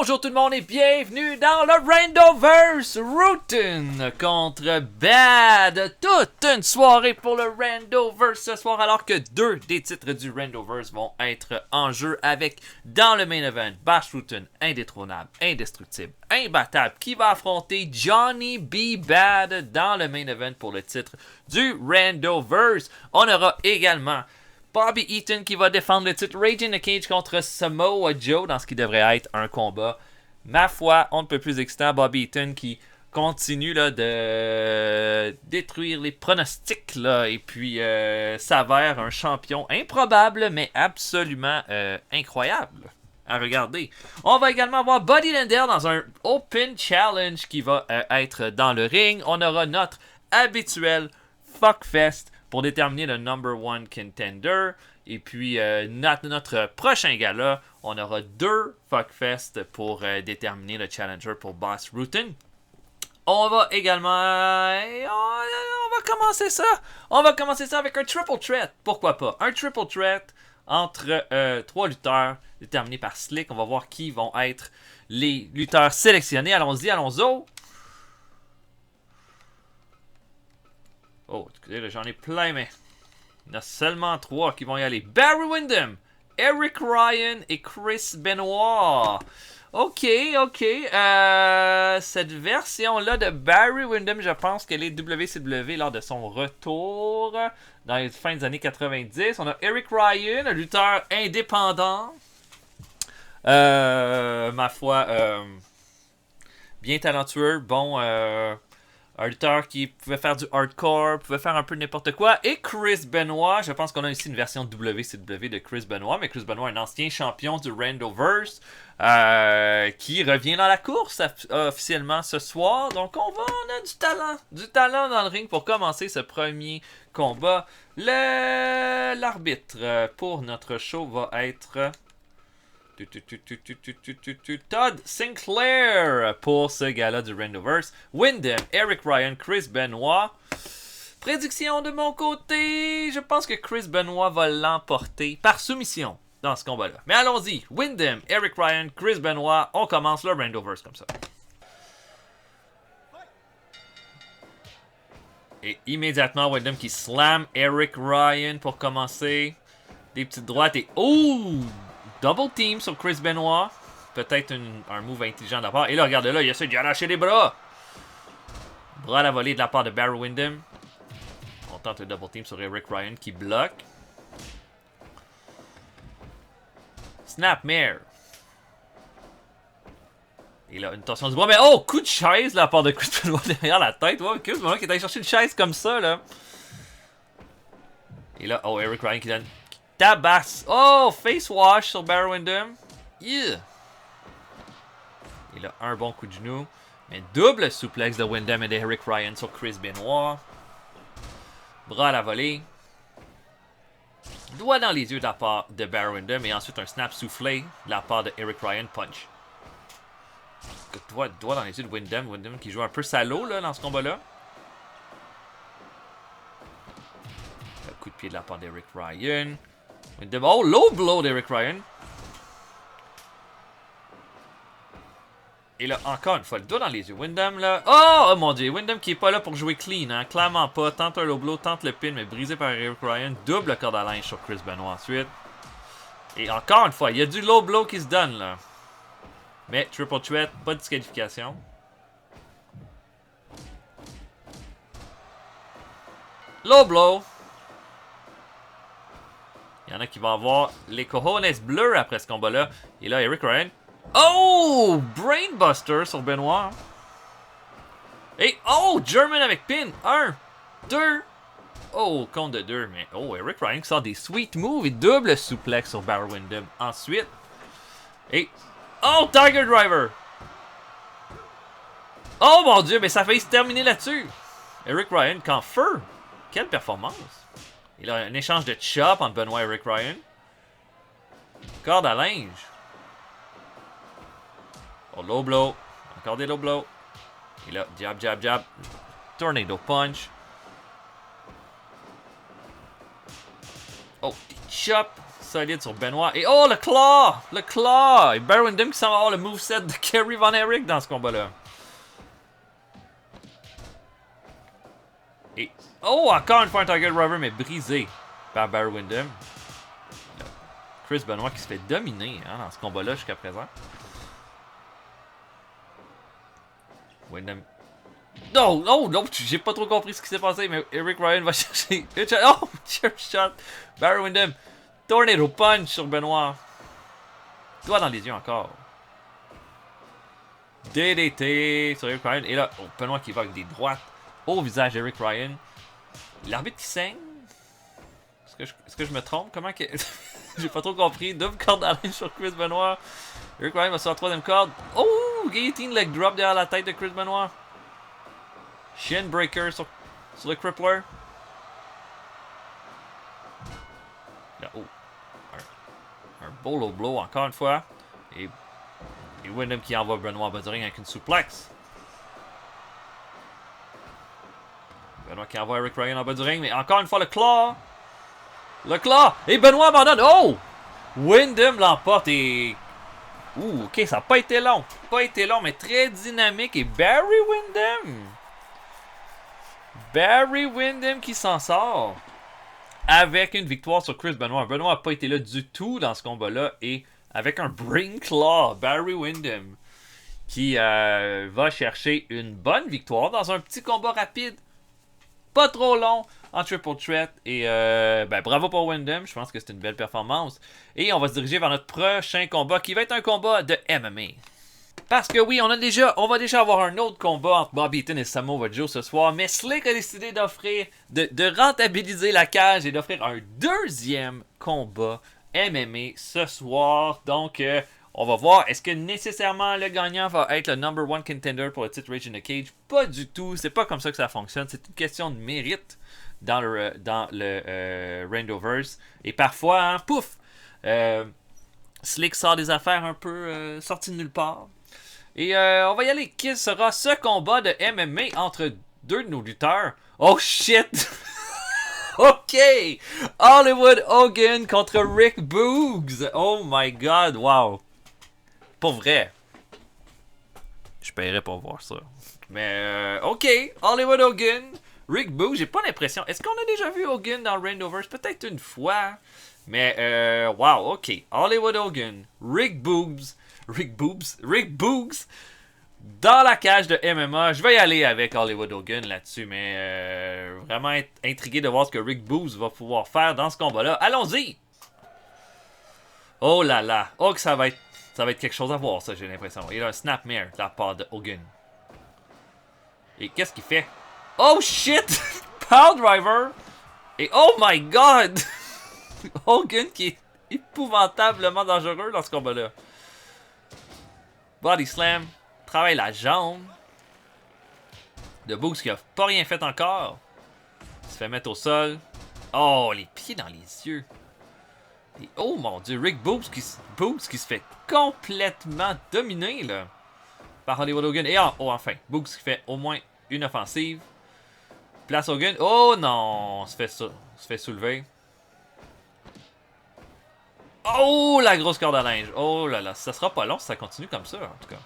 Bonjour tout le monde et bienvenue dans le Randoverse. Routen contre Bad. Toute une soirée pour le Randoverse ce soir, alors que deux des titres du Randoverse vont être en jeu avec, dans le main event, Bash Routen, indétrônable, indestructible, imbattable, qui va affronter Johnny B. Bad dans le main event pour le titre du Randoverse. On aura également Bobby Eaton qui va défendre le titre Rage in the Cage contre Samoa Joe dans ce qui devrait être un combat, ma foi, on ne peut plus excitant. Bobby Eaton qui continue là, de détruire les pronostics là, et puis s'avère un champion improbable mais absolument incroyable à regarder. On va également avoir Buddy Landel dans un Open Challenge qui va être dans le ring. On aura notre habituel Fuckfest pour déterminer le number one contender. Et puis, notre prochain gala, on aura deux Fuckfest pour déterminer le challenger pour Bash Routen. On va également... on va commencer ça. On va commencer ça avec un triple threat. Pourquoi pas? Un triple threat entre trois lutteurs déterminés par Slick. On va voir qui vont être les lutteurs sélectionnés. Allons-y, allons-y. Oh, écoutez, j'en ai plein, mais il y en a seulement trois qui vont y aller. Barry Windham, Eric Ryan et Chris Benoit. Ok. Cette version-là de Barry Windham, je pense qu'elle est WCW lors de son retour dans les fins des années 90. On a Eric Ryan, un lutteur indépendant. Ma foi, bien talentueux, bon... un lutteur qui pouvait faire du hardcore, pouvait faire un peu n'importe quoi. Et Chris Benoit, je pense qu'on a ici une version WCW de Chris Benoit, mais Chris Benoit est un ancien champion du Randoverse qui revient dans la course officiellement ce soir. Donc on a du talent dans le ring pour commencer ce premier combat. L'arbitre pour notre show va être... Todd Sinclair pour ce gala du Randoverse. Windham, Eric Ryan, Chris Benoit. Prédiction de mon côté, je pense que Chris Benoit va l'emporter par soumission dans ce combat-là. Mais allons-y, Windham, Eric Ryan, Chris Benoit, on commence le Randoverse comme ça. Et immédiatement, Windham qui slam Eric Ryan pour commencer. Des petites droites et... Oh! Double team sur Chris Benoit. Peut-être un move intelligent de la part. Et là, regardez là, il essaie de lâcher les bras. Bras à la volée de la part de Barry Windham. On tente le double team sur Eric Ryan qui bloque. Snapmare. Et là, une torsion du bras. Mais oh, coup de chaise de la part de Chris Benoit derrière la tête. Ouais, Chris Benoit qui est allé chercher une chaise comme ça, là. Et là, oh, Eric Ryan qui donne... Tabasse. Oh, face wash sur Barry Windham. Yeah. Et là, un bon coup de genou. Mais double suplex de Windham et de Eric Ryan sur Chris Benoit. Bras à la volée. Doigt dans les yeux de la part de Barry Windham. Et ensuite un snap soufflé de la part de Eric Ryan. Punch. Doigt dans les yeux de Windham. Windham qui joue un peu salaud là, dans ce combat-là. Le coup de pied de la part d'Eric Ryan. Windham. Oh, low blow d'Eric Ryan. Et là, encore une fois, le doigt dans les yeux. Windham, là. Oh mon dieu. Windham qui est pas là pour jouer clean, hein. Clairement pas. Tente un low blow, tente le pin, mais brisé par Eric Ryan. Double corde à linge sur Chris Benoit ensuite. Et encore une fois, il y a du low blow qui se donne, là. Mais triple threat, pas de disqualification. Low blow. Il y en a qui vont avoir les cojones bleus après ce combat-là. Et là, Eric Ryan. Oh! Brainbuster sur Benoit. Et oh! German avec pin. 1, 2. Oh, compte de 2. Mais oh, Eric Ryan qui sort des sweet moves et double suplex sur Barry Windham. Ensuite. Et oh! Tiger Driver. Oh mon dieu, mais ça a failli se terminer là-dessus. Eric Ryan qu'en feu. Quelle performance. Il a un échange de chop entre Benoit et Eric Ryan. Corde à linge. Oh, low blow. Encore des low blow. Et là, jab, jab, jab. Tornado punch. Oh, des chops. solide sur Benoit. Et oh, le claw! Le claw! Et Barry Windham qui semble avoir le moveset de Kerry Von Erich dans ce combat-là. Et oh, encore une fois un Tiger Driver, mais brisé par Barry Windham. Chris Benoit qui se fait dominer hein, dans ce combat-là jusqu'à présent. Windham. Non, non, non, j'ai pas trop compris ce qui s'est passé, mais Eric Ryan va chercher. Oh, chair shot. Barry Windham. Tornado punch sur Benoit. Doigt dans les yeux encore. DDT sur Eric Ryan. Et là, oh, Benoit qui va avec des droites au visage d'Eric Ryan. L'arbitre qui saigne. Est-ce que je me trompe? Comment que. J'ai pas trop compris. Double corde à linge sur Chris Benoit. Eric Ryan va sur la troisième corde. Oh! Guillotine leg drop derrière la tête de Chris Benoit. Shin breaker sur le crippler. Là, oh. Un bolo blow encore une fois. Et Windham qui envoie Benoit en bas du ring avec une suplex. Benoit qui envoie Eric Ryan en bas du ring, mais encore une fois le claw. Le claw! Et Benoit abandonne. Oh! Windham l'emporte et... Ouh, ok, ça n'a pas été long. Pas été long, mais très dynamique. Et Barry Windham qui s'en sort. Avec une victoire sur Chris Benoit. Benoit n'a pas été là du tout dans ce combat-là. Et avec un Brain Claw, Barry Windham qui va chercher une bonne victoire dans un petit combat rapide. Pas trop long en triple threat. Et bravo pour Windham. Je pense que c'est une belle performance. Et on va se diriger vers notre prochain combat qui va être un combat de MMA. Parce que oui, on va déjà avoir un autre combat entre Bobby Eaton et Samoa Joe ce soir. Mais Slick a décidé d'offrir, de rentabiliser la cage et d'offrir un deuxième combat MMA ce soir. Donc, on va voir, est-ce que nécessairement le gagnant va être le number one contender pour le titre Rage in the Cage? Pas du tout, c'est pas comme ça que ça fonctionne. C'est une question de mérite dans le Randoverse. Et parfois, hein, pouf! Slick sort des affaires un peu sorties de nulle part. Et on va y aller. Qui sera ce combat de MMA entre deux de nos lutteurs? Oh shit! Ok! Hollywood Hogan contre Rick Boogs. Oh my god, wow. Pour vrai. Je paierais pour voir ça. Mais ok, Hollywood Hogan, Rick Boogs, j'ai pas l'impression. Est-ce qu'on a déjà vu Hogan dans Randoverse? Peut-être une fois. Mais wow, ok. Hollywood Hogan, Rick Boogs dans la cage de MMA. Je vais y aller avec Hollywood Hogan là-dessus, mais vraiment intrigué de voir ce que Rick Boogs va pouvoir faire dans ce combat-là. Allons-y! Oh là là! Oh que ça va être quelque chose à voir, ça, j'ai l'impression. Il a un snapmare de la part de Hogan. Et qu'est-ce qu'il fait? Oh shit! Power driver! Et oh my god! Hogan qui est épouvantablement dangereux dans ce combat-là. Body slam. Travaille la jambe. De Boogs qui a pas rien fait encore. Il se fait mettre au sol. Oh, les pieds dans les yeux. Et oh mon dieu, Rick Boogs qui se fait complètement dominer là, par Hollywood Hogan. Et enfin, Boogs qui fait au moins une offensive. Place Hogan. Oh non, se fait soulever. Oh, la grosse corde à linge. Oh là là, ça sera pas long si ça continue comme ça, en tout cas.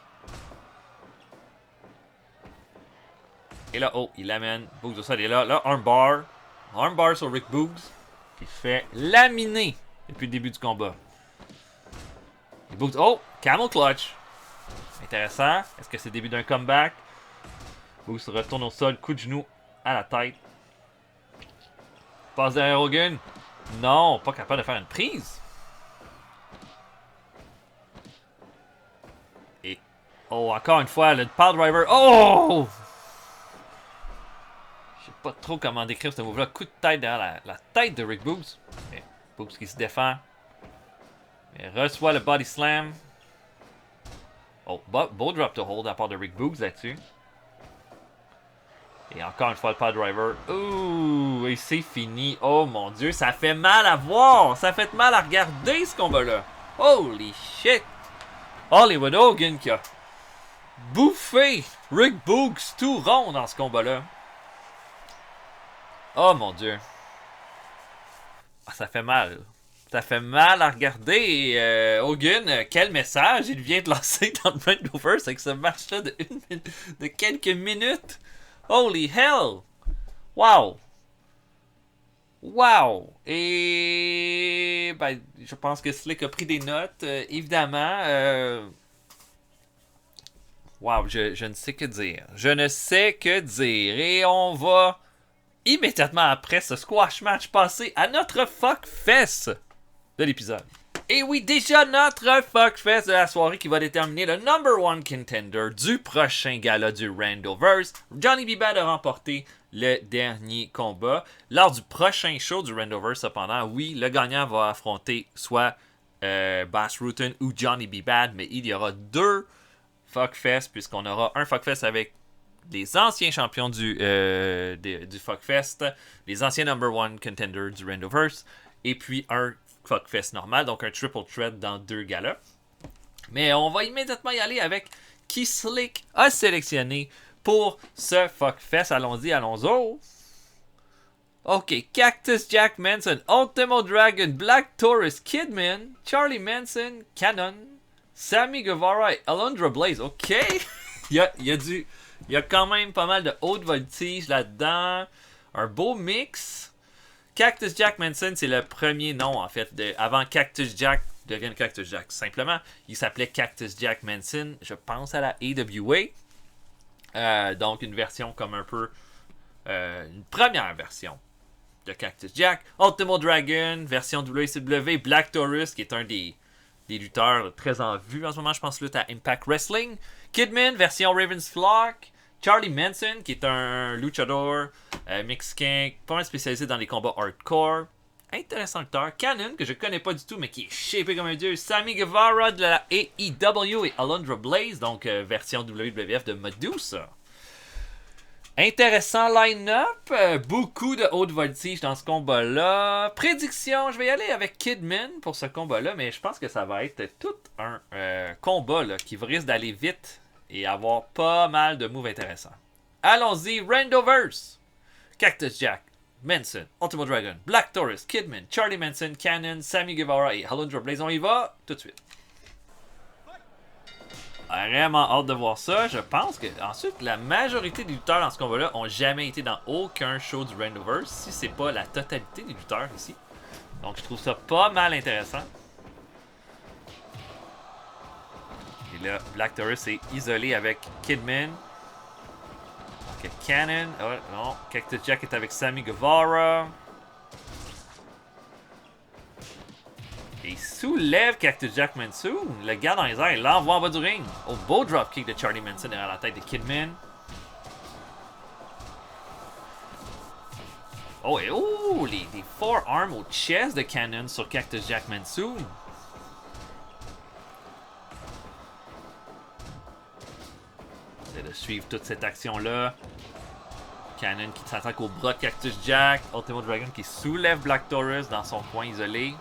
Et là, oh, il amène Boogs au sol. Et là, armbar. Armbar sur Rick Boogs. Qui se fait laminer depuis le début du combat. Et Boogs, oh, camel clutch. Intéressant. Est-ce que c'est le début d'un comeback? Boogs se retourne au sol, coup de genou à la tête. Passe derrière Hogan. Non, pas capable de faire une prise. Et, oh, encore une fois, le power driver. Oh! Je sais pas trop comment décrire ce move-là. Coup de tête derrière la tête de Rick Boogs. Et Boogs qui se défend. Et reçoit le body slam. Oh, beau drop to hold à part de Rick Boogs là-dessus. Et encore une fois le power driver. Ouh, et c'est fini. Oh mon dieu, ça fait mal à voir. Ça fait mal à regarder ce combat-là. Holy shit. Hollywood Hogan qui a bouffé Rick Boogs tout rond dans ce combat-là. Oh mon dieu. Ah, ça fait mal. Ça fait mal à regarder. Et, Hogan, quel message il vient de lancer dans le Randoverse avec ce match-là de quelques minutes. Holy hell! Wow! Wow! Et ben, je pense que Slick a pris des notes, évidemment. Wow, je ne sais que dire. Je ne sais que dire. Et on va immédiatement après ce squash match passer à notre fuckfest de l'épisode. Et oui, déjà notre fuckfest de la soirée qui va déterminer le number one contender du prochain gala du Randoverse. Johnny B. Bad a remporté le dernier combat. Lors du prochain show du Randoverse, cependant, oui, le gagnant va affronter soit Bass Rutten ou Johnny B. Bad, mais il y aura deux fuckfest puisqu'on aura un fuckfest avec les anciens champions du fuckfest, les anciens number one contenders du Randoverse, et puis un fuckfest normal, donc un triple threat dans deux galas. Mais on va immédiatement y aller avec qui Slick a sélectionné pour ce fuckfest. Allons-y, allons-y. Ok, Cactus Jack Manson, Ultimo Dragon, Black Taurus, Kidman, Charlie Manson, Cannon, Sammy Guevara et Alundra Blaze. Ok, il y a quand même pas mal de haute voltige là-dedans. Un beau mix. Cactus Jack Manson, c'est le premier nom, en fait. Avant Cactus Jack devienne Cactus Jack. Simplement, il s'appelait Cactus Jack Manson, je pense à la AWA. Donc, une version comme un peu... une première version de Cactus Jack. Ultimo Dragon, version WCW. Black Taurus, qui est un des lutteurs très en vue en ce moment, je pense, lutte à Impact Wrestling. Kidman, version Raven's Flock. Charlie Manson, qui est un luchador mexicain, pas mal spécialisé dans les combats hardcore. Intéressant lutteur. Cannon, que je connais pas du tout, mais qui est shapé comme un dieu. Sammy Guevara de la AEW et Alundra Blaze, donc version WWF de Medusa. Intéressant line-up. Beaucoup de haute voltige dans ce combat-là. Prédiction, je vais y aller avec Kidman pour ce combat-là, mais je pense que ça va être tout un combat là, qui risque d'aller vite et avoir pas mal de moves intéressants. Allons-y, Randoverse. Cactus Jack, Manson, Ultimo Dragon, Black Taurus, Kidman, Charlie Manson, Cannon, Sammy Guevara et Alundra Blaze. On y va tout de suite. Vraiment hâte de voir ça. Je pense que ensuite la majorité des lutteurs dans ce combat-là ont jamais été dans aucun show du Randoverse, si c'est pas la totalité des lutteurs ici. Donc je trouve ça pas mal intéressant. Et là, Black Taurus est isolé avec Kidman. Ok, Cannon. Oh non, Cactus Jack est avec Sammy Guevara. Et il soulève Cactus Jack Manson. Le gars dans les airs, il l'envoie en bas du ring. Au beau dropkick de Charlie Manson derrière la tête de Kidman. Oh, et oh, les forearms au chest de Cannon sur Cactus Jack Manson. C'est de suivre toute cette action-là. Cannon qui s'attaque au bras de Cactus Jack. Ultimo Dragon qui soulève Black Taurus dans son coin isolé.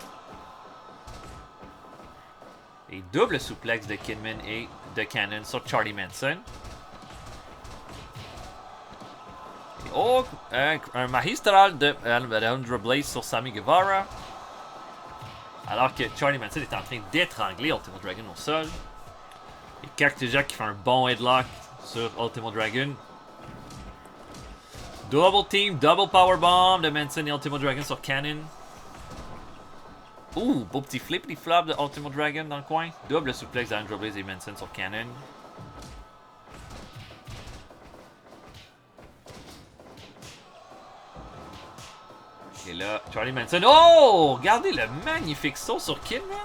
Et double souplex de Kidman et de Cannon sur Charlie Manson. Et oh, un magistral de Alundra Blaze sur Sammy Guevara. Alors que Charlie Manson est en train d'étrangler Ultimo Dragon au sol. Et Cactus Jack qui fait un bon headlock sur Ultimo Dragon. Double team, double powerbomb de Manson et Ultimo Dragon sur Cannon. Ouh, beau petit flippity-flop de Ultimo Dragon dans le coin. Double souplex d'Alundra Blaze et Manson sur Cannon. Et là, Charlie Manson. Oh! Regardez le magnifique saut sur Kidman.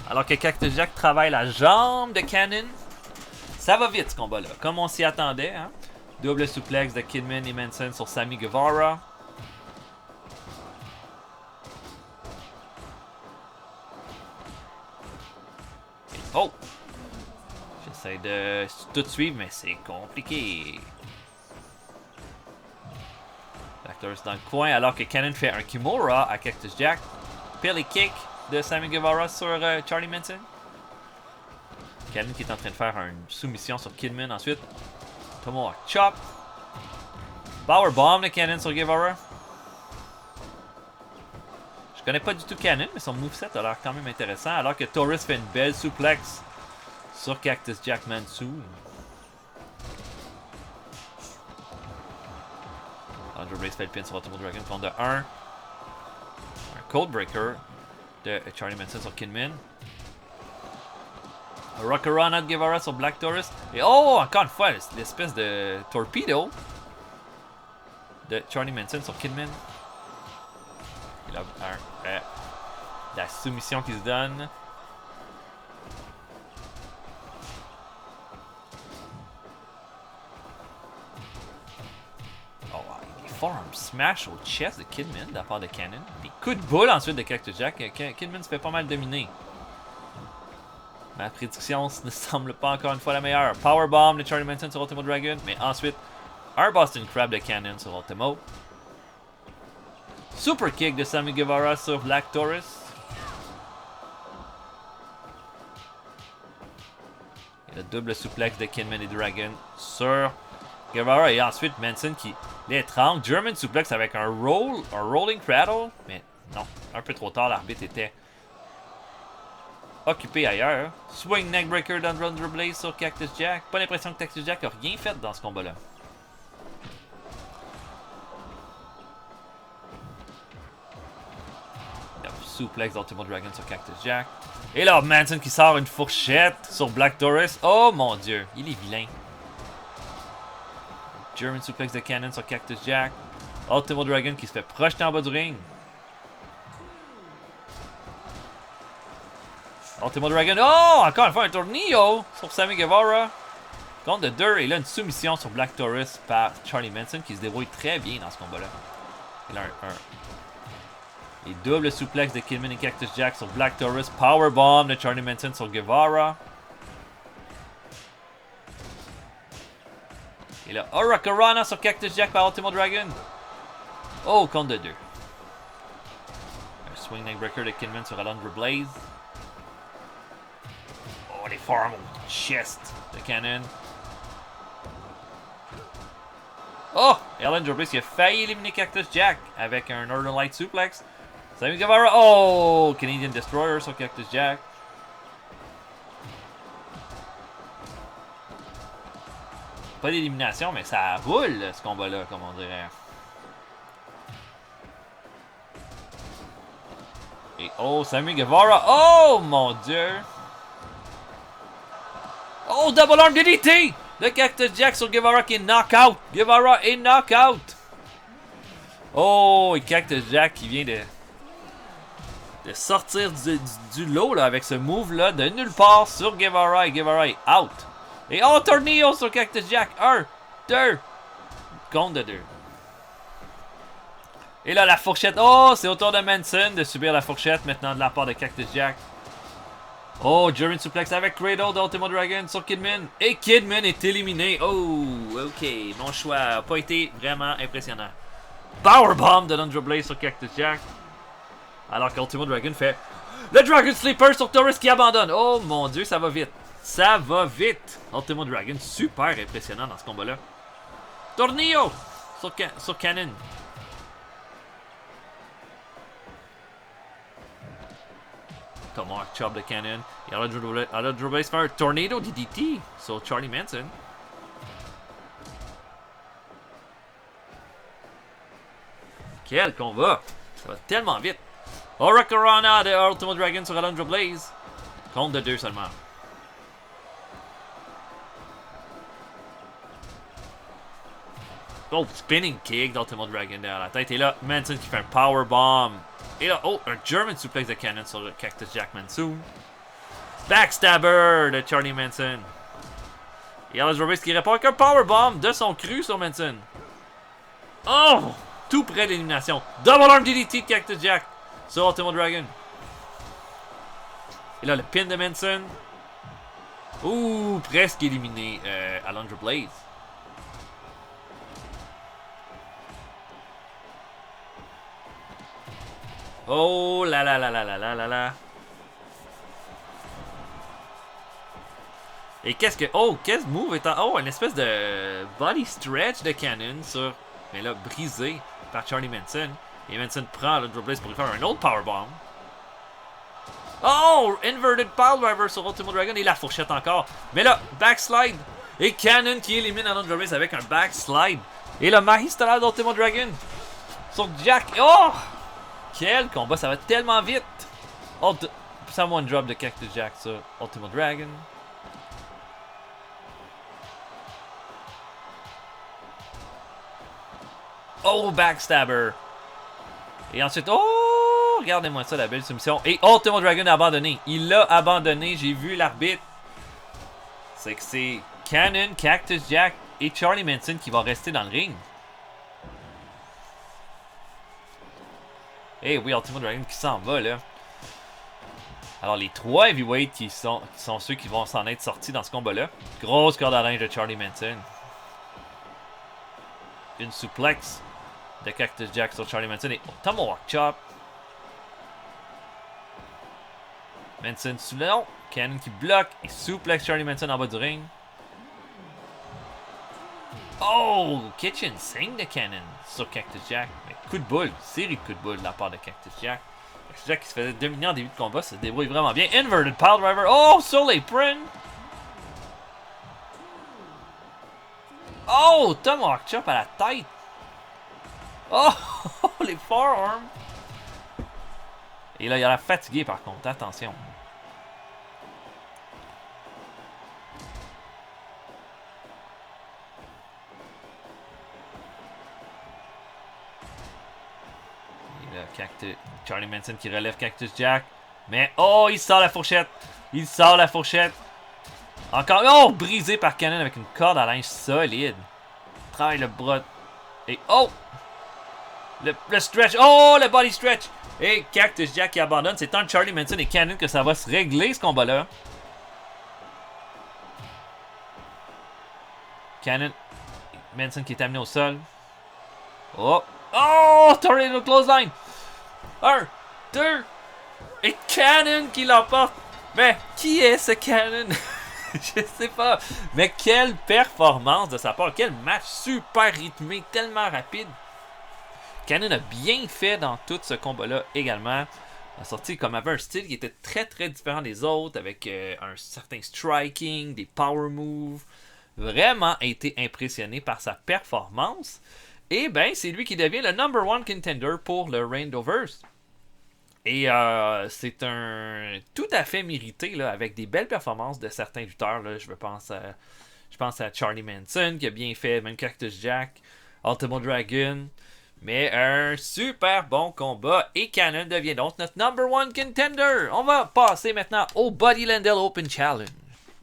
Alors que Cactus Jack travaille la jambe de Cannon. Ça va vite ce combat-là, comme on s'y attendait. Hein? Double souplex de Kidman et Manson sur Sammy Guevara. Oh! J'essaie de tout suivre, mais c'est compliqué. Black Taurus dans le coin, alors que Cannon fait un Kimura à Cactus Jack. Pilly kick de Sammy Guevara sur Charlie Manson. Cannon qui est en train de faire une soumission sur Kidman ensuite. Tomahawk chop. Powerbomb de Cannon sur Guevara. Je Je connais pas du tout Cannon, mais son moveset a l'air quand même intéressant. Alors que Taurus fait une belle suplex sur Cactus Jack Mansoon. Alundra Blaze fait le pin sur Ultimo Dragon. Compte de 1. Un Codebreaker de Charlie Manson sur Kidman. Rockarana de Guevara sur Black Taurus. Et oh, encore une fois, l'espèce de torpedo de Charlie Manson sur Kidman. Il a la soumission qui se donne. Oh, des forearm smash au chest de Kidman de la part de Cannon. Des coups de boule ensuite de Cactus Jack. Kidman se fait pas mal dominer. Ma prédiction ne semble pas encore une fois la meilleure. Powerbomb de Charlie Manson sur Ultimo Dragon. Mais ensuite, un Boston Crab de Cannon sur Ultimo. Super kick de Sammy Guevara sur Black Taurus. Et le double suplex de Kidman et Dragon sur Guevara. Et ensuite Manson qui l'étrangle. German suplex avec un rolling cradle. Mais non, un peu trop tard, l'arbitre était occupé ailleurs. Swing neckbreaker d'Alundra Blaze sur Cactus Jack. Pas l'impression que Cactus Jack a rien fait dans ce combat-là. Suplex d'Ultimo Dragon sur Cactus Jack. Et là, Manson qui sort une fourchette sur Black Taurus. Oh mon dieu, il est vilain. German suplex de Cannon sur Cactus Jack. Ultimo Dragon qui se fait projeter en bas du ring. Ultimo Dragon. Oh, encore une fois un tornillo sur Sammy Guevara. Compte de 2. Et là, une soumission sur Black Taurus par Charlie Manson qui se débrouille très bien dans ce combat-là. Il a et double suplex de Kidman et Cactus Jack sur Black Taurus. Powerbomb de Charlie Manson sur Guevara. Et là, Hurricanrana sur Cactus Jack par Ultimo Dragon. Oh, compte de 2. Un swing neckbreaker de Kidman sur Alundra Blaze. Oh, les forearms au chest de Cannon. Oh, Alundra Blaze qui a failli éliminer Cactus Jack avec un Northern Light suplex. Sammy Guevara. Oh, Canadian Destroyer sur Cactus Jack. Pas d'élimination, mais ça roule ce combat-là, comme on dirait. Et oh, Sammy Guevara. Oh mon dieu. Oh, double arm DDT de Cactus Jack sur Guevara qui est knockout. Guevara est knockout. Oh, et Cactus Jack qui vient de sortir du lot là, avec ce move-là de nulle part sur Guevara. Et Guevara est out. Et oh, tornillo sur Cactus Jack. 1, 2. Compte de 2. Et là, la fourchette. Oh, c'est au tour de Manson de subir la fourchette maintenant de la part de Cactus Jack. Oh, German suplex avec Cradle d'Ultimo Dragon sur Kidman. Et Kidman est éliminé. Oh, ok. Mon choix n'a pas été vraiment impressionnant. Powerbomb de Alundra Blaze sur Cactus Jack. Alors qu'Ultimo Dragon fait le Dragon Sleeper sur Taurus qui abandonne. Oh mon dieu, ça va vite. Ça va vite. Ultimo Dragon, super impressionnant dans ce combat-là. Tornillo sur Cannon. Tomahawk chop de Cannon. Et Alundra Blaze fait un Tornado DDT sur Charlie Manson. Quel combat. Ça va tellement vite. Hurricanrana de Ultimo Dragon sur Alundra Blaze. Compte de 2 seulement. Oh, spinning kick d'Ultimo Dragon derrière la tête. Et là, Manson qui fait un powerbomb. Et là, oh, un German suplex de Cannon sur le Cactus Jack Mansoon. Backstabber de Charlie Manson. Et Alundra Blaze qui répond avec un powerbomb de son cru sur Manson. Oh! Tout près de l'élimination. Double arm DDT de Cactus Jack sur Ultimo Dragon. Et là, le pin de Manson. Ouh, presque éliminé Alundra Blaze. Oh là là là là là là là là. Et qu'est-ce que... Oh, quel move est en... Oh, une espèce de body stretch de Cannon sur... Mais là, brisé par Charlie Manson. Et Manson prend le Blaze pour lui faire un autre powerbomb. Oh! Inverted Pile Driver sur Ultimo Dragon et la fourchette encore. Mais là, backslide. Et Cannon qui élimine Alundra Blaze avec un backslide. Et le Mahistala d'Ultimo Dragon sur Jack. Oh! Quel combat, ça va tellement vite. Oh, ça one drop de Cactus Jack sur Ultimo Dragon. Oh, backstabber. Et ensuite, oh, regardez-moi ça, la belle soumission. Et Ultimo Dragon a abandonné. Il l'a abandonné, j'ai vu l'arbitre. C'est que c'est Cannon, Cactus Jack et Charlie Manson qui vont rester dans le ring. Et oui, Ultimo Dragon qui s'en va, là. Alors, les 3 heavyweights qui sont ceux qui vont s'en être sortis dans ce combat-là. Grosse corde à linge de Charlie Manson. Une suplex de Cactus Jack sur Charlie Manson et Tomahawk Chop. Manson sous le long. Cannon qui bloque et suplex Charlie Manson en bas du ring. Oh! Kitchen sink de Cannon sur Cactus Jack. Mais coup de boule. Série de coups de boule de la part de Cactus Jack. Cactus Jack qui se faisait dominer en début de combat se débrouille vraiment bien. Inverted Pile Driver. Oh! Sur l'apron. Oh! Tomahawk Chop à la tête. Oh! Les forearms. Et là, il a l'air fatigué par contre. Attention. Charlie Manson qui relève Cactus Jack. Mais oh, il sort la fourchette. Il sort la fourchette. Encore. Oh, brisé par Cannon avec une corde à linge solide. Travaille le bras. Et oh, le stretch. Oh, le body stretch. Et Cactus Jack qui abandonne. C'est entre Charlie Manson et Cannon que ça va se régler ce combat-là. Cannon. Manson qui est amené au sol. Oh. Oh, Tornado Clothesline. 1, 2, et Cannon qui l'emporte. Mais qui est ce Cannon? Je sais pas. Mais quelle performance de sa part. Quel match super rythmé, tellement rapide. Cannon a bien fait dans tout ce combat-là également. Il a sorti comme avait un style qui était très très différent des autres, avec un certain striking, des power moves. Vraiment été impressionné par sa performance. Et ben, c'est lui qui devient le number 1 contender pour le Reindoverse. Et c'est un tout à fait mérité, là, avec des belles performances de certains lutteurs. Là. Je pense à Charlie Manson qui a bien fait, même Cactus Jack, Ultimo Dragon. Mais un super bon combat. Et Cannon devient donc notre number 1 contender. On va passer maintenant au Buddy Landel Open Challenge.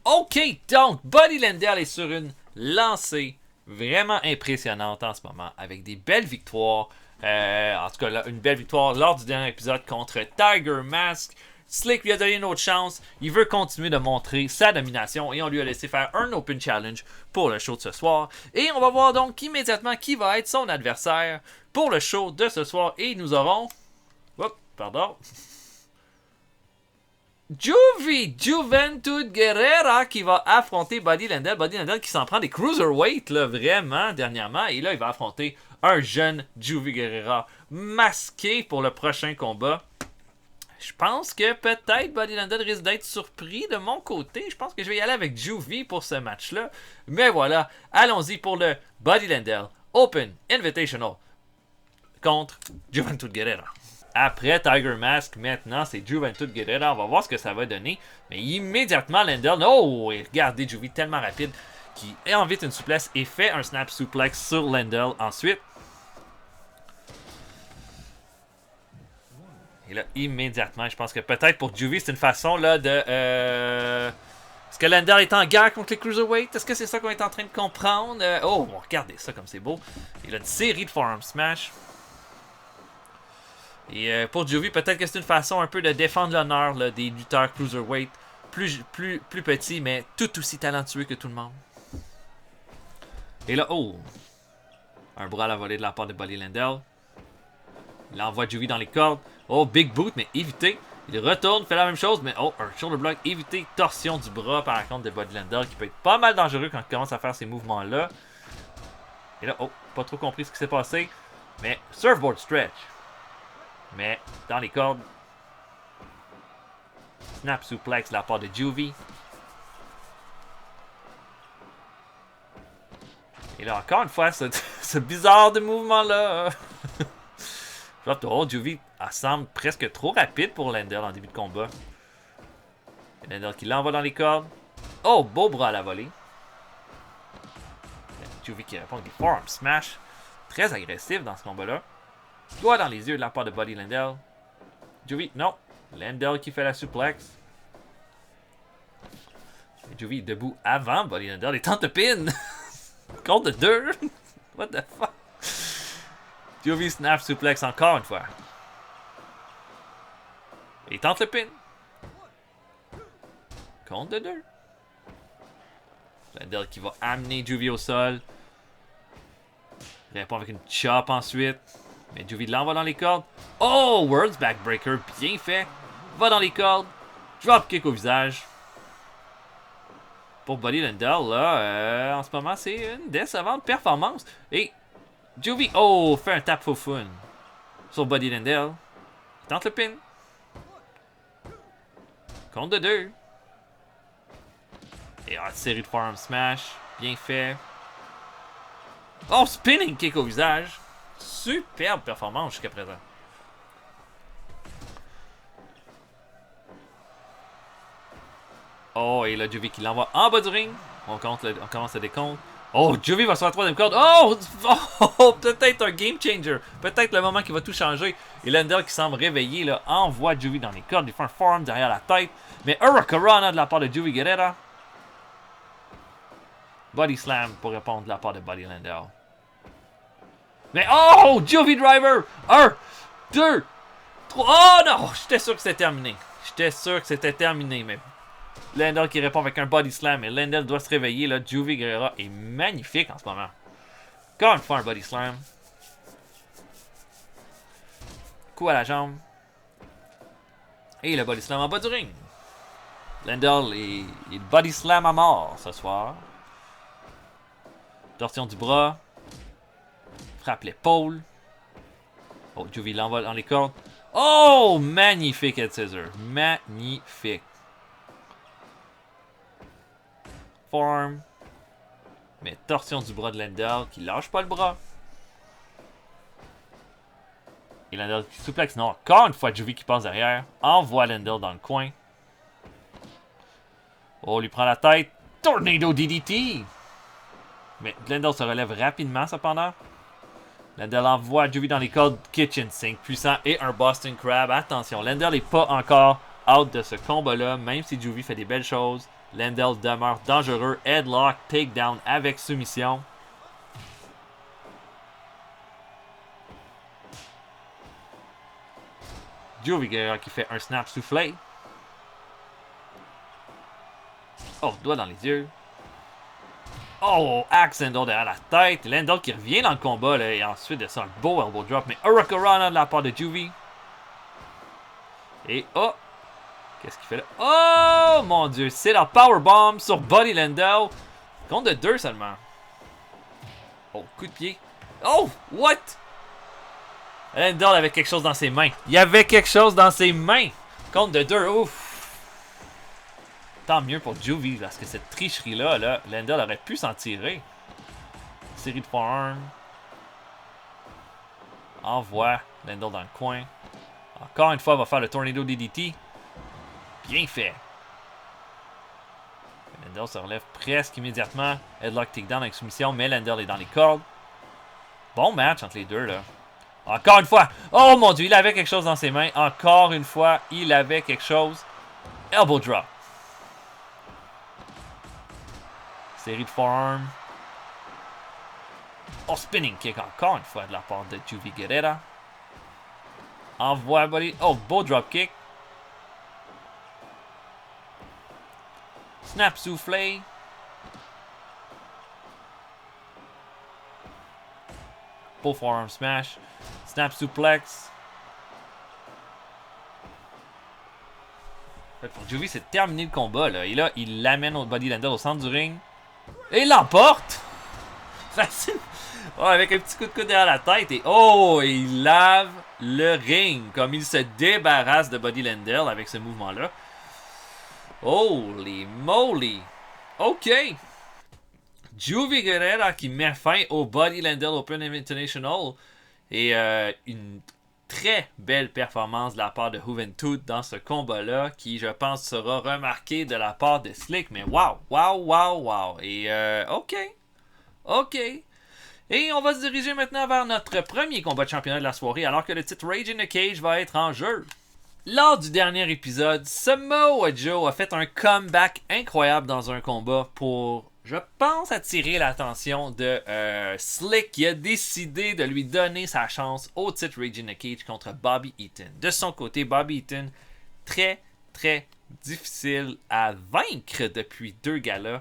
Ok, donc Buddy Landel est sur une lancée vraiment impressionnante en ce moment, avec des belles victoires. En tout cas, là, une belle victoire lors du dernier épisode contre Tiger Mask. Slick lui a donné une autre chance. Il veut continuer de montrer sa domination et on lui a laissé faire un Open Challenge pour le show de ce soir. Et on va voir donc immédiatement qui va être son adversaire pour le show de ce soir. Et nous aurons... Oups, pardon. Juventud Guerrera qui va affronter Buddy Landel. Buddy Landel qui s'en prend des cruiserweight là, vraiment dernièrement. Et là, il va affronter un jeune Juvi Guerrera masqué pour le prochain combat. Je pense que peut-être Buddy Landel risque d'être surpris de mon côté. Je pense que je vais y aller avec Juvi pour ce match-là. Mais voilà, allons-y pour le Buddy Landel Open Invitational contre Juventud Guerrera. Après Tiger Mask, maintenant c'est Juventud Guerrera. On va voir ce que ça va donner. Mais immédiatement, Landel, oh, et regardez Juvi tellement rapide, qui invite une souplesse et fait un snap suplex sur Landel ensuite. Et là, immédiatement, je pense que peut-être pour Juvi, c'est une façon là de... Est-ce que Landel est en guerre contre les Cruiserweight? Est-ce que c'est ça qu'on est en train de comprendre? Oh, regardez ça comme c'est beau. Il a une série de forearm smash. Et pour Juvi, peut-être que c'est une façon un peu de défendre l'honneur des lutteurs Cruiserweight. Plus petits, mais tout aussi talentueux que tout le monde. Et là, oh! Un bras à la volée de la part de Buddy Landel. Il envoie Juvi dans les cordes. Oh, big boot, mais évité. Il retourne, fait la même chose, mais oh, un shoulder block évité. Torsion du bras, par contre, de Buddy Landel, qui peut être pas mal dangereux quand il commence à faire ces mouvements-là. Et là, oh, pas trop compris ce qui s'est passé. Mais surfboard stretch. Mais dans les cordes. Snap suplex de la part de Juvie. Et là, encore une fois, ce bizarre de mouvement-là. Drop the hold, Juvie, elle semble presque trop rapide pour Lendl en début de combat. Lendl qui l'envoie dans les cordes. Oh, beau bras à la volée. Juvie qui répond avec des forearm smash. Très agressif dans ce combat-là. Doigt dans les yeux de la part de Buddy Lendl. Juvie, non. Lendl qui fait la suplex. Et Juvie debout avant Buddy Lendl et tente de pin. Compte de 2. What the fuck? Juvie snap suplex encore une fois. Et tente le pin. Compte de 2. Lendl qui va amener Juvie au sol. Il répond avec une chop ensuite. Mais Juvie l'envoie dans les cordes. Oh! World's Backbreaker, bien fait. Va dans les cordes. Dropkick au visage. Pour Buddy Lendl, là, en ce moment, c'est une décevante performance. Et Juvie, oh, fait un tap for fun sur Buddy Lendl. Tente le pin. Compte de 2. Et une série de forearm smash. Bien fait. Oh, spinning kick au visage. Superbe performance jusqu'à présent. Oh, et là, Juvie qui l'envoie en bas du ring. On commence le décompte. Oh, Juvie va sur la troisième corde. Oh, peut-être un game changer. Peut-être le moment qui va tout changer. Et Lendl qui semble réveillé, là, envoie Juvie dans les cordes. Il fait un forearm derrière la tête. Mais Hurricanrana de la part de Juvie Guerrera. Body slam pour répondre de la part de Buddy Lendl. Mais oh, Juvie Driver. 1, 2, 3. Oh non, j'étais sûr que c'était terminé. J'étais sûr que c'était terminé, mais Lendl qui répond avec un body slam. Et Lendl doit se réveiller. Là, Juvie Guerrera est magnifique en ce moment. Encore une fois, un body slam. Coup à la jambe. Et le body slam en bas du ring. Lendl est body slam à mort ce soir. Torsion du bras. Frappe l'épaule. Oh, Juvie l'envoie dans les cordes. Oh, magnifique head scissor. Magnifique. Forearm. Mais torsion du bras de Lendl qui lâche pas le bras. Et Lendl qui suplex. Non, encore une fois Juvie qui passe derrière. Envoie Lendl dans le coin. Oh, lui prend la tête. Tornado DDT. Mais Lendl se relève rapidement cependant. Lendl envoie Juvie dans les cordes. Kitchen Sink puissant et un Boston Crab. Attention, Lendl n'est pas encore out de ce combat-là. Même si Juvie fait des belles choses. Lendl demeure dangereux. Headlock, takedown avec soumission. Juvie Guerrera qui fait un snap soufflé. Oh, doigt dans les yeux. Oh, axe handle derrière la tête. Lendl qui revient dans le combat là, et ensuite de ça, un beau elbow drop. Mais Hurricanrana de la part de Juvie. Et oh, qu'est-ce qu'il fait là? Oh mon dieu, c'est la powerbomb sur Buddy Lendl. Compte de 2 seulement. Oh, coup de pied. Oh, what? Lendl avait quelque chose dans ses mains. Il y avait quelque chose dans ses mains. Compte de 2, ouf. Tant mieux pour Juvie, parce que cette tricherie-là, là, Lendl aurait pu s'en tirer. Série de forearm. Envoie Lendl dans le coin. Encore une fois, il va faire le Tornado DDT. Bien fait. Lendl se relève presque immédiatement. Headlock takedown avec soumission, mais Lendl est dans les cordes. Bon match entre les deux, là. Encore une fois. Oh mon dieu, il avait quelque chose dans ses mains. Encore une fois, il avait quelque chose. Elbow drop. Série de forearm. Oh, spinning kick encore une fois de la part de Juvie Guerrera. Envoie Buddy. Oh, beau drop kick. Snap soufflé. Beau forearm smash. Snap suplex. Pour Juvie, c'est terminé le combat. Là. Et là, il l'amène au Buddy Lendl au centre du ring. Et il l'emporte! Facile! Oh, avec un petit coup de coude derrière la tête. Et oh, il lave le ring, comme il se débarrasse de Buddy Landel avec ce mouvement-là. Holy moly! OK! Juvie Guerrera qui met fin au Buddy Landel Open Invitational. Et une très belle performance de la part de Juventud dans ce combat-là, qui, je pense, sera remarqué de la part de Slick. Mais wow! Et OK. Et on va se diriger maintenant vers notre premier combat de championnat de la soirée, alors que le titre Rage in the Cage va être en jeu. Lors du dernier épisode, Samoa Joe a fait un comeback incroyable dans un combat pour, je pense, attirer l'attention de Slick, qui a décidé de lui donner sa chance au titre Rage in the Cage contre Bobby Eaton. De son côté, Bobby Eaton, très difficile à vaincre depuis 2 galas.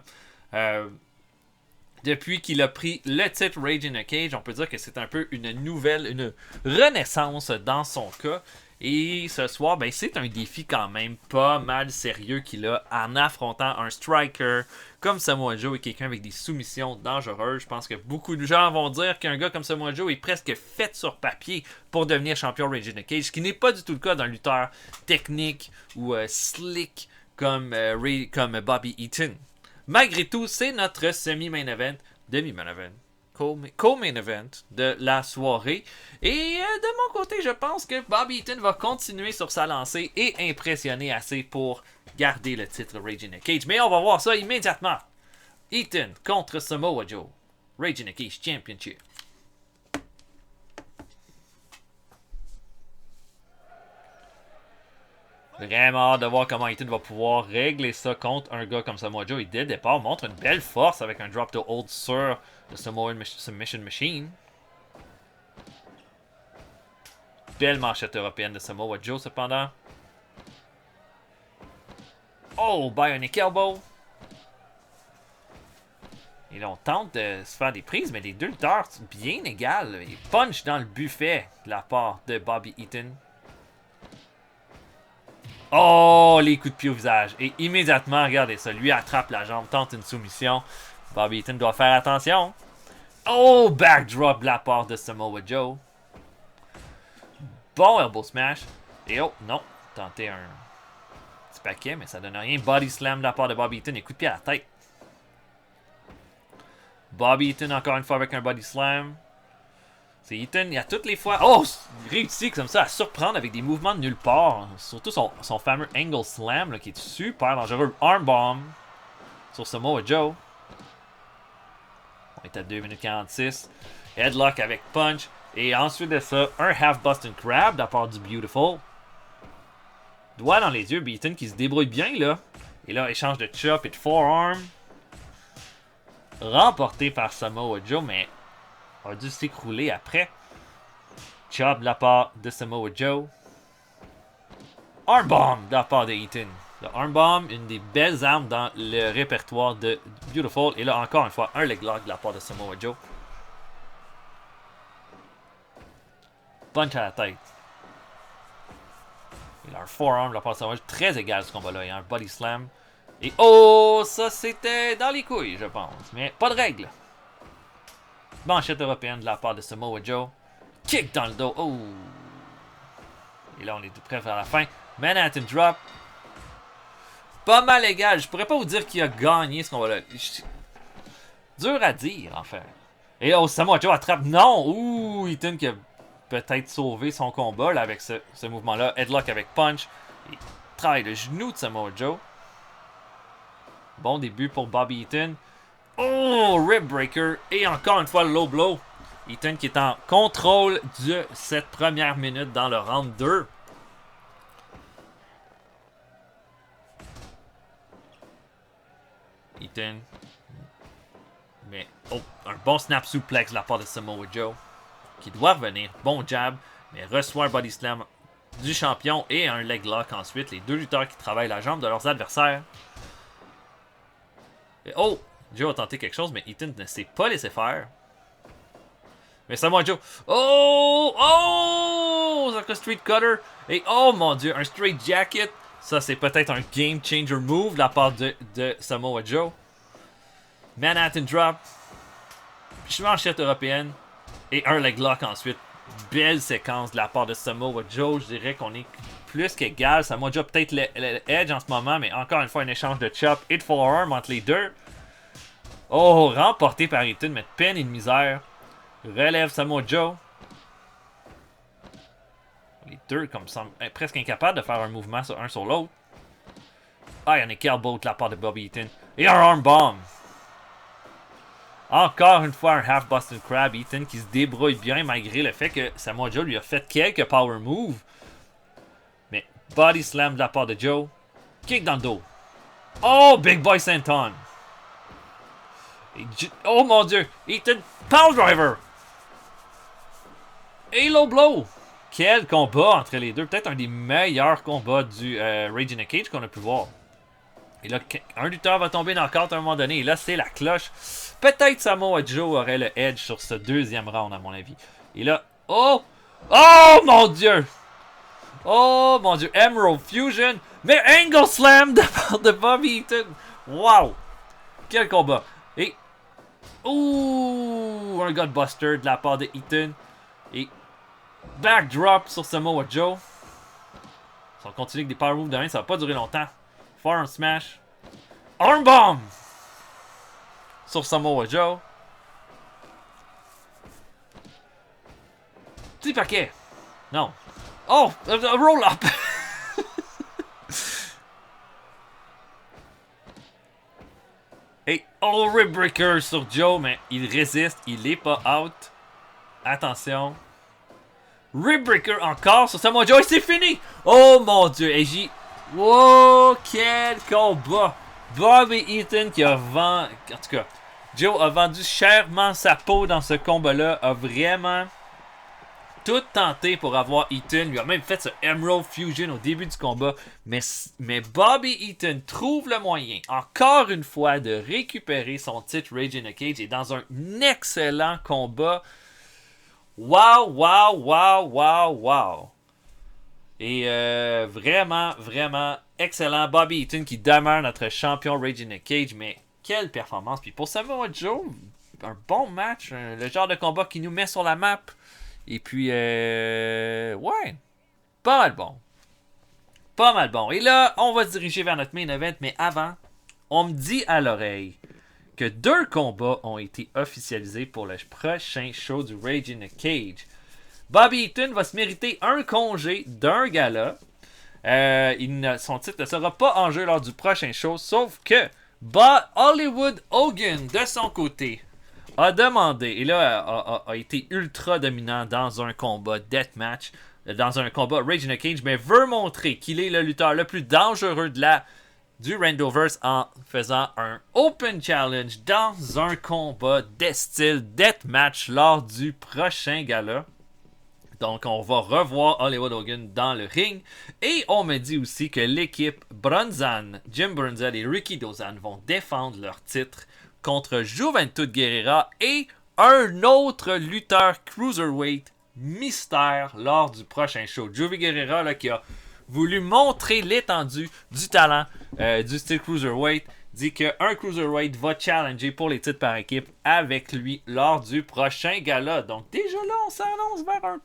Depuis qu'il a pris le titre Rage in the Cage, on peut dire que c'est un peu une renaissance dans son cas. Et ce soir, ben, c'est un défi quand même pas mal sérieux qu'il a en affrontant un striker comme Samoa Joe et quelqu'un avec des soumissions dangereuses. Je pense que beaucoup de gens vont dire qu'un gars comme Samoa Joe est presque fait sur papier pour devenir champion Rage in the Cage, ce qui n'est pas du tout le cas d'un lutteur technique ou slick comme Bobby Eaton. Malgré tout, c'est notre semi-main event, demi-main event, co-main event de la soirée. Et de mon côté, je pense que Bobby Eaton va continuer sur sa lancée et impressionner assez pour garder le titre Rage in the Cage. Mais on va voir ça immédiatement. Eaton contre Samoa Joe. Rage in the Cage Championship. Vraiment hâte de voir comment Eaton va pouvoir régler ça contre un gars comme Samoa Joe. Et dès le départ, montre une belle force avec un drop to hold sur le Samoan Submission Machine. Belle manchette européenne de Samoa Joe cependant. Oh, Bionic Elbow. Et là, on tente de se faire des prises, mais les deux lutteurs sont bien égales. Il punch dans le buffet de la part de Bobby Eaton. Oh, les coups de pied au visage. Et immédiatement, regardez ça, lui attrape la jambe, tente une soumission. Bobby Eaton doit faire attention. Oh, backdrop de la part de Samoa Joe. Bon elbow smash. Et oh, non, tenter un petit paquet, mais ça donne rien. Body slam de la part de Bobby Eaton et coup de pied à la tête. Bobby Eaton encore une fois avec un body slam. C'est Eaton, il y a toutes les fois... Oh! Il réussit comme ça à surprendre avec des mouvements de nulle part. Surtout son fameux angle slam là, qui est super dangereux. Armbomb sur Samoa Joe. On est à 2 minutes 46. Headlock avec punch. Et ensuite de ça, un half Boston Crab de la part du Beautiful. Doigt dans les yeux, Eaton qui se débrouille bien là. Et là, échange de chop et de forearm. Remporté par Samoa Joe, mais a dû s'écrouler après. Chop de la part de Samoa Joe. Armbomb de la part de Eaton. Le armbomb, une des belles armes dans le répertoire de Beautiful. Et là, encore une fois, un leg lock de la part de Samoa Joe. Punch à la tête. Il a un forearm de la part de Samoa Joe. Très égal ce combat-là. Il y a un body slam. Et oh, ça c'était dans les couilles, je pense. Mais pas de règle. Manchette européenne de la part de Samoa Joe. Kick dans le dos. Oh. Et là, on est tout près vers la fin. Manhattan drop. Pas mal égal. Je pourrais pas vous dire qui a gagné ce combat-là. Dur à dire, en fait. Et là, Samoa Joe attrape. Non! Ouh, Eaton qui a peut-être sauvé son combat là, avec ce mouvement-là. Headlock avec punch. Et travail de genou de Samoa Joe. Bon début pour Bobby Eaton. Oh, rib breaker. Et encore une fois, le low blow. Eaton qui est en contrôle de cette première minute dans le round 2. Eaton. Mais, oh, un bon snap suplex de la part de Samoa Joe. Qui doit revenir. Bon jab. Mais reçoit un body slam du champion et un leg lock ensuite. Les deux lutteurs qui travaillent la jambe de leurs adversaires. Et oh! Joe a tenté quelque chose, mais Eaton ne s'est pas laissé faire. Mais Samoa Joe. Oh! Oh! C'est un street cutter. Et oh mon dieu, un straight jacket. Ça, c'est peut-être un game changer move de la part de Samoa Joe. Manhattan drop. Manchette européenne. Et un leg lock ensuite. Belle séquence de la part de Samoa Joe. Je dirais qu'on est plus qu'égal. Samoa Joe peut-être le edge en ce moment, mais encore une fois, un échange de chop et de forearm entre les deux. Oh, remporté par Eaton, mais de peine et de misère. Relève Samoa Joe. Les deux comme semblent presque incapables de faire un mouvement sur un sur l'autre. Ah, il y en a Kelbow de la part de Bobby Eaton. Et un arm bomb. Encore une fois, un half Boston Crab. Eaton qui se débrouille bien malgré le fait que Samoa Joe lui a fait quelques power moves. Mais body slam de la part de Joe. Kick dans le dos. Oh, Big Boy Santon. Oh mon Dieu. Eaton, power driver. Halo blow. Quel combat entre les deux. Peut-être un des meilleurs combats du Rage in a Cage qu'on a pu voir. Et là, un lutteur va tomber dans le cadre à un moment donné. Et là, c'est la cloche. Peut-être Samoa Joe aurait le edge sur ce deuxième round, à mon avis. Et là, oh! Oh mon Dieu! Oh mon Dieu! Emerald Fusion. Mais Angle Slam de part de Bobby Eaton. Wow! Quel combat! Et... ouh! Un Godbuster de la part de Eaton. Et... backdrop sur Samoa Joe. Si on continue avec des power moves de main, ça va pas durer longtemps. Forearm smash. Arm bomb! Sur Samoa Joe. Petit paquet. Non. Oh! Roll up! Et oh, rib breaker sur Joe, mais il résiste. Il est pas out. Attention. Rib breaker encore sur Samoa Joe et c'est fini! Oh mon Dieu! Et j'ai... wow! Quel combat! Bobby Eaton qui a vendu... en tout cas, Joe a vendu chèrement sa peau dans ce combat-là. A vraiment tout tenté pour avoir Eaton. Lui a même fait ce Emerald Fusion au début du combat. Mais Bobby Eaton trouve le moyen, encore une fois, de récupérer son titre Rage in a Cage. Et dans un excellent combat... wow, wow, wow, wow, wow. Et vraiment, vraiment excellent. Bobby Eaton qui demeure notre champion Rage in a Cage. Mais quelle performance. Puis pour Samoa Joe, un bon match. Le genre de combat qui nous met sur la map. Et puis, ouais, pas mal bon. Pas mal bon. Et là, on va se diriger vers notre main event. Mais avant, on me dit à l'oreille que 2 combats ont été officialisés pour le prochain show du Rage in a Cage. Bobby Eaton va se mériter un congé d'un gala. Son titre ne sera pas en jeu lors du prochain show, sauf que Hollywood Hogan, de son côté, a demandé, et là a été ultra dominant dans un combat deathmatch, dans un combat Rage in a Cage, mais veut montrer qu'il est le lutteur le plus dangereux du Randoverse en faisant un Open Challenge dans un combat de style Deathmatch lors du prochain gala. Donc, on va revoir Hollywood Hogan dans le ring. Et on me dit aussi que l'équipe Bronzan, Jim Brunzell et Ricky Dozan vont défendre leur titre contre Juventud Guerrera et un autre lutteur cruiserweight mystère lors du prochain show. Juventud Guerrera là, qui a voulu montrer l'étendue du talent du style cruiserweight, dit qu'un cruiserweight va challenger pour les titres par équipe avec lui lors du prochain gala. Donc déjà là, on s'annonce vers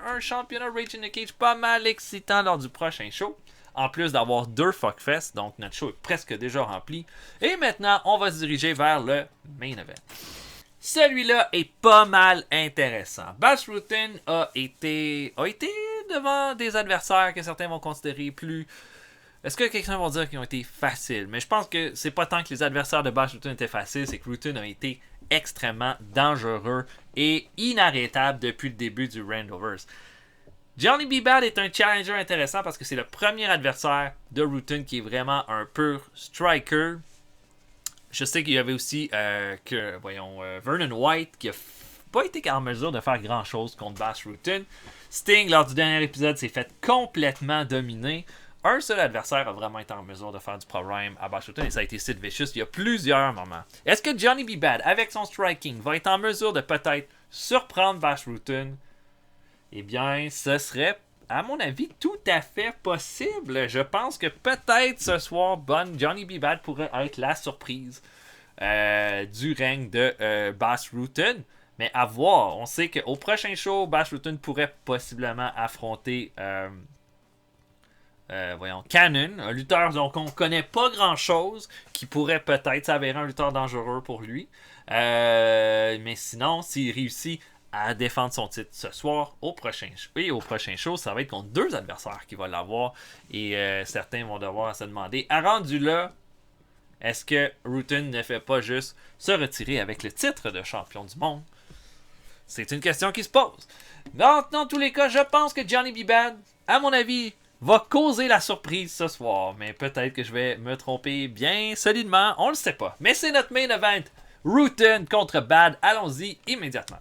un championnat Rage in a Cage pas mal excitant lors du prochain show. En plus d'avoir 2 Fuckfest, donc notre show est presque déjà rempli. Et maintenant, on va se diriger vers le main event. Celui-là est pas mal intéressant. Bas Rutten a été devant des adversaires que certains vont considérer plus... Est-ce que quelqu'un va dire qu'ils ont été faciles? Mais je pense que c'est pas tant que les adversaires de Bas Rutten étaient faciles, c'est que Rutten a été extrêmement dangereux et inarrêtable depuis le début du Randoverse. Johnny B. Bad est un challenger intéressant parce que c'est le premier adversaire de Rutten qui est vraiment un pur striker. Je sais qu'il y avait aussi Vernon White qui a pas été en mesure de faire grand chose contre Bas Rutten. Sting, lors du dernier épisode, s'est fait complètement dominer. Un seul adversaire a vraiment été en mesure de faire du problème à Bas Rutten et ça a été Sid Vicious il y a plusieurs moments. Est-ce que Johnny B. Bad, avec son striking, va être en mesure de peut-être surprendre Bas Rutten? Eh bien, ce serait, à mon avis, tout à fait possible. Je pense que peut-être ce soir, Johnny B. Bad pourrait être la surprise du règne de Bas Rutten. Mais à voir, on sait qu'au prochain show, Bash Rutten pourrait possiblement affronter Cannon, un lutteur dont on ne connaît pas grand-chose, qui pourrait peut-être s'avérer un lutteur dangereux pour lui. Mais sinon, s'il réussit à défendre son titre ce soir, au prochain show, ça va être contre 2 adversaires qui vont l'avoir. Et certains vont devoir se demander, à rendu là, est-ce que Rutten ne fait pas juste se retirer avec le titre de champion du monde? C'est une question qui se pose. Dans tous les cas, je pense que Johnny B. Bad, à mon avis, va causer la surprise ce soir. Mais peut-être que je vais me tromper bien solidement. On le sait pas. Mais c'est notre main event. Rutten contre Bad. Allons-y immédiatement.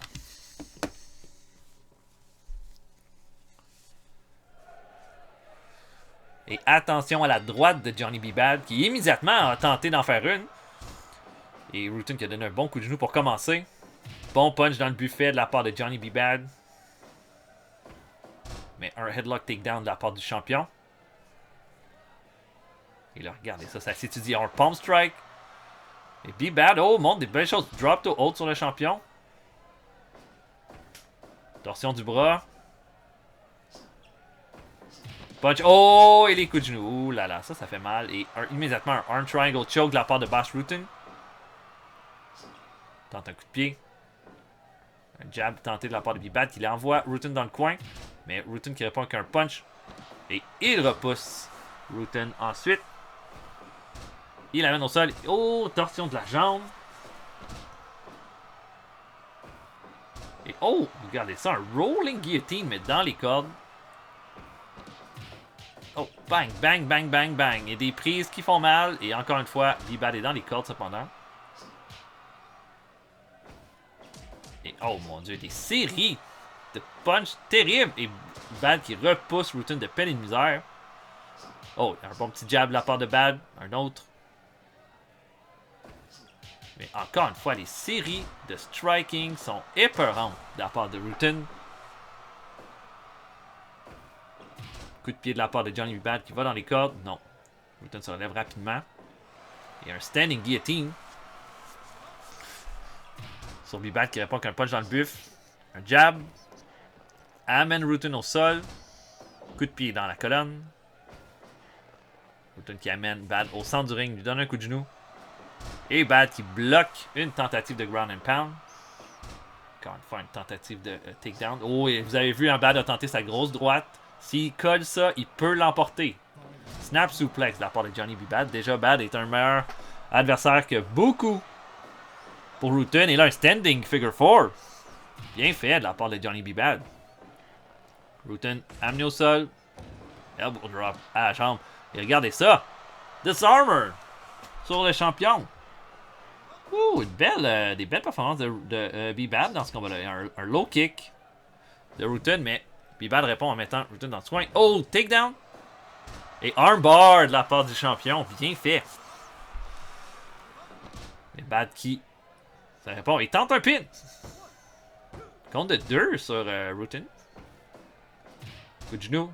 Et attention à la droite de Johnny B. Bad qui immédiatement a tenté d'en faire une. Et Rutten qui a donné un bon coup de genou pour commencer. Bon punch dans le buffet de la part de Johnny B. Bad. Mais un headlock takedown de la part du champion. Et là, regardez ça, ça s'étudie. Un palm strike. Et B. Bad, montre des belles choses. Drop to hold sur le champion. Torsion du bras. Punch. Et les coups de genoux. Ouh là là, ça fait mal. Et immédiatement, un arm triangle choke de la part de Bash Rutten. Tente un coup de pied. Un jab tenté de la part de B-Bad qui l'envoie Rutten dans le coin. Mais Rutten qui répond qu'un punch. Et il repousse Rutten ensuite. Il l'amène au sol. Torsion de la jambe. Et regardez ça, un rolling guillotine, mais dans les cordes. Bang, bang, bang, bang, bang. Et des prises qui font mal. Et encore une fois, B-Bad est dans les cordes cependant. Et mon dieu, des séries de punch terribles. Et Bad qui repousse Rutten de peine et de misère. Un bon petit jab de la part de Bad. Un autre. Mais encore une fois, les séries de striking sont épeurantes de la part de Rutten. Coup de pied de la part de Johnny B. Bad qui va dans les cordes. Non. Rutten se relève rapidement. Et un standing guillotine. Sur B-Bad qui répond qu'un punch dans le buff. Un jab. Amène Rutten au sol. Coup de pied dans la colonne. Rutten qui amène Bad au centre du ring. Lui donne un coup de genou. Et Bad qui bloque une tentative de ground and pound. Encore une fois, une tentative de takedown. Et vous avez vu, Bad a tenté sa grosse droite. S'il colle ça, il peut l'emporter. Snap suplex de la part de Johnny B. Bad. Déjà, Bad est un meilleur adversaire que beaucoup pour Rutten. Et là, un standing figure 4. Bien fait de la part de Johnny B. Bad. Rutten amené au sol. Elbow drop à la jambe. Et regardez ça. Disarmer sur le champion. Des belles performances de B-Bad dans ce combat-là. Un low kick de Rutten, mais B-Bad répond en mettant Rutten dans le coin. Takedown. Et armbar de la part du champion. Bien fait. Et Bad qui... Ça répond. Il tente un pin. Compte de 2 sur Rutten. Coup de genou.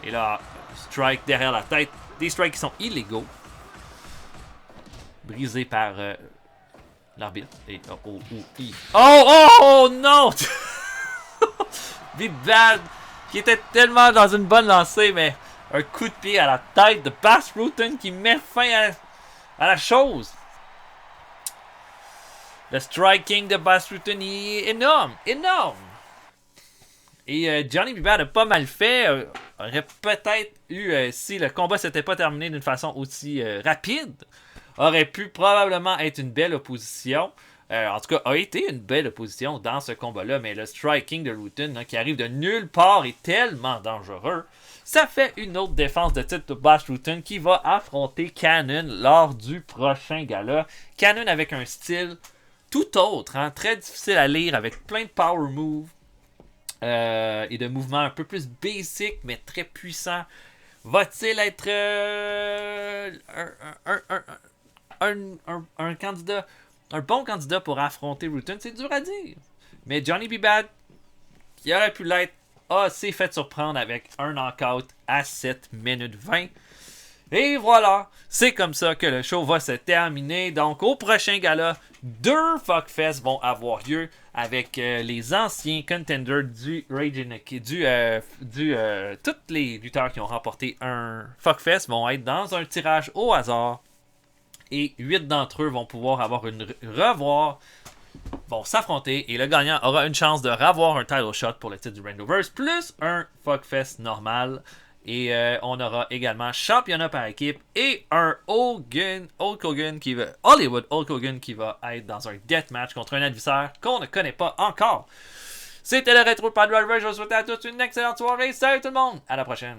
Et là, strike derrière la tête. Des strikes qui sont illégaux. Brisés par l'arbitre. Et non! B-Bad qui était tellement dans une bonne lancée, mais un coup de pied à la tête de Bash Rutten qui met fin à la chose. Le striking de Bash Rutten est énorme. Et Johnny B-Bad a pas mal fait. Aurait peut-être eu, si le combat s'était pas terminé d'une façon aussi rapide, aurait pu probablement être une belle opposition. En tout cas, a été une belle opposition dans ce combat-là. Mais le striking de Rutten, qui arrive de nulle part, est tellement dangereux. Ça fait une autre défense de titre de Bash Rutten qui va affronter Cannon lors du prochain gala. Cannon avec un style tout autre, très difficile à lire, avec plein de power moves. Et de mouvements un peu plus basic mais très puissants. Va-t-il être un candidat, un bon candidat pour affronter Rutten? C'est dur à dire. Mais Johnny B. Bad, qui aurait pu l'être, s'est fait surprendre avec un knockout à 7 minutes 20. Et voilà, c'est comme ça que le show va se terminer. Donc, au prochain gala, 2 Fuckfest vont avoir lieu avec les anciens contenders du Raging tous les lutteurs qui ont remporté un Fuckfest vont être dans un tirage au hasard. Et 8 d'entre eux vont pouvoir avoir une revoir, vont s'affronter et le gagnant aura une chance de revoir un title shot pour le titre du Randoverse plus un Fuckfest normal. Et on aura également championnat par équipe et un Hulk Hogan qui va, Hollywood Hulk Hogan qui va être dans un deathmatch contre un adversaire qu'on ne connaît pas encore. C'était le Retro Pad Driver. Je vous souhaite à tous une excellente soirée. Salut tout le monde. À la prochaine.